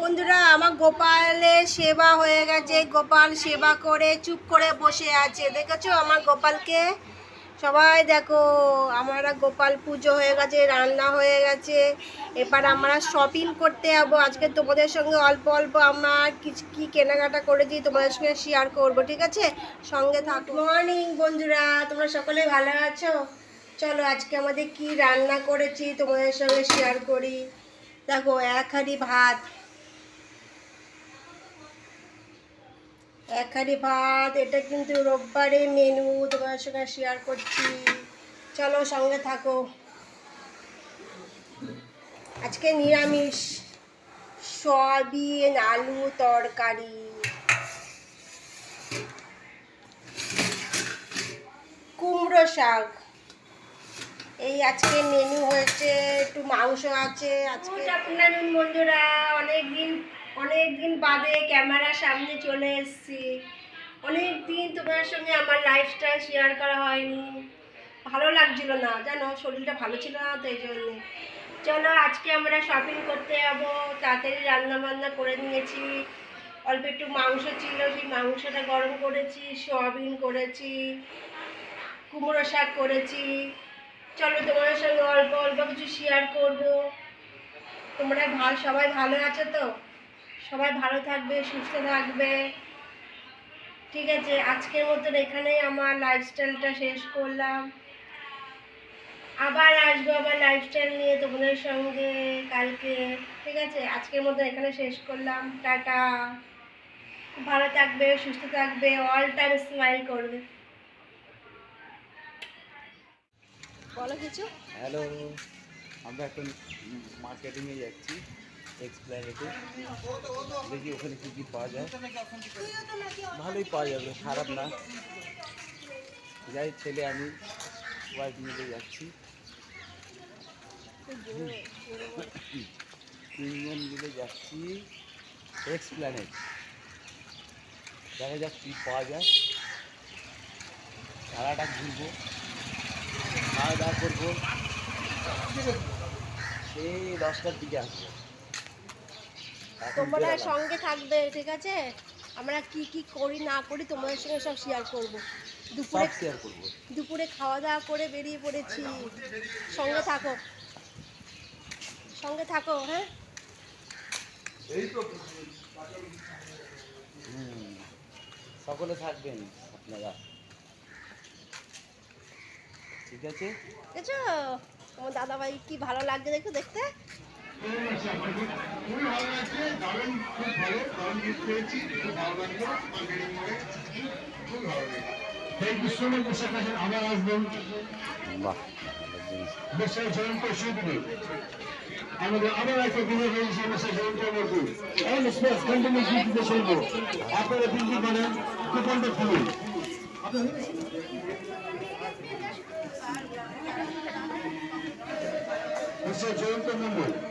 বন্ধুরা, আমার গোপালের সেবা হয়ে গেছে। গোপাল সেবা করে চুপ করে বসে আছে, দেখেছো আমার গোপালকে? সবাই দেখো, আমরা গোপাল পুজো হয়ে গেছে, রান্না হয়ে গেছে। এবার আমরা শপিং করতে যাবো। আজকে তোমাদের সঙ্গে অল্প অল্প আমার কিছু কী কেনাকাটা করেছি তোমাদের সঙ্গে শেয়ার করব, ঠিক আছে? সঙ্গে থাকো। মর্নিং বন্ধুরা, তোমরা সকলে ভালো আছো? চলো আজকে আমাদের কি রান্না করেছি তোমাদের সঙ্গে শেয়ার করি। দেখো, এক হাঁড়ি ভাত, এটা কিন্তু রোববারের মেনু, তোমার সঙ্গে শেয়ার করছি। চলো সঙ্গে থাকো। আজকে নিরামিষ, সয়াবিন আলু তরকারি, কুমড়ো শাক, এই আজকে মেনু হয়েছে। একটু মাংস আছে আজকে। আপনার বন্ধুরা, অনেক দিন বাদে ক্যামেরার সামনে চলে এসেছি। অনেক দিন তোমার সঙ্গে আমার লাইফস্টাইল শেয়ার করা হয়নি, ভালো লাগছিল না, জানো, শরীরটা ভালো ছিল না, তো এই জন্যে। চলো আজকে আমরা শপিং করতে যাবো। তাড়াতাড়ি রান্না বান্না করে নিয়েছি। অল্প একটু মাংস ছিল, সেই মাংসটা গরম করেছি, সয়াবিন করেছি, কুমড়ো শাক করেছি। চলো তোমাদের সঙ্গে অল্প অল্প কিছু শেয়ার করব। তোমরা সবাই ভালো আছো তো? সবাই ভালো থাকবে, সুস্থ থাকবে, ঠিক আছে? আজকের মতন এখানেই আমার লাইফস্টাইলটা শেষ করলাম। আবার আসবো আবার লাইফস্টাইল নিয়ে তোমাদের সঙ্গে কালকে, ঠিক আছে? আজকের মতন এখানে শেষ করলাম। টাটা। খুব ভালো থাকবে, সুস্থ থাকবে, অল টাইম স্মাইল করবে। বলো কিছু। হ্যালো, আমরা এখন মার্কেটিংয়ে যাচ্ছি, এক্সপ্ল্যানেটে। দেখি ওখানে কী কী পাওয়া যায়। ভালোই পাওয়া যাবে, খারাপ না। যাই, ছেলে আমি ওয়াইফ মিলে যাচ্ছি, তিনজন মিলে যাচ্ছি এক্সপ্ল্যানেট। দেখা যাক কী পাওয়া যায়। সারাটা ঘুরবো, খাওয়া দাওয়া করবো, সেই 10টার দিকে আসবো। তোমরা সঙ্গে থাকবে, ঠিক আছে? আমরা কি কি করি না করি তোমাদের সঙ্গে সব শেয়ার করব। দুপুরে খাওয়া দাওয়া করে বেরিয়ে পড়েছি। সঙ্গে থাকো, সঙ্গে থাকো। হ্যাঁ, সকলে থাকবেন আপনারা, ঠিক আছে? দেখছো তোমার দাদাভাই কি ভালো লাগছে, দেখো দেখতে। খুবই ভালো লাগছে, দারুণ, খুব ভালো, দারুণ গিফট পেয়েছি, খুব ভালো লাগলো, খুব ভালো লাগলো। এই বিশ্বমের পোশাক আসেন, আবার আসবেন। বাহ, দেশের জয়ন্ত শিল্পী আমাদের আবার একটা দিনে রয়েছে দেশের জয়ন্ত মূর্তি। এই স্পেস কন্টিনিউ দিতে শুনবো। আপনারা বিক্রি করেন কুপনটা খুলুন। দেশের জয়ন্ত মূর্তি।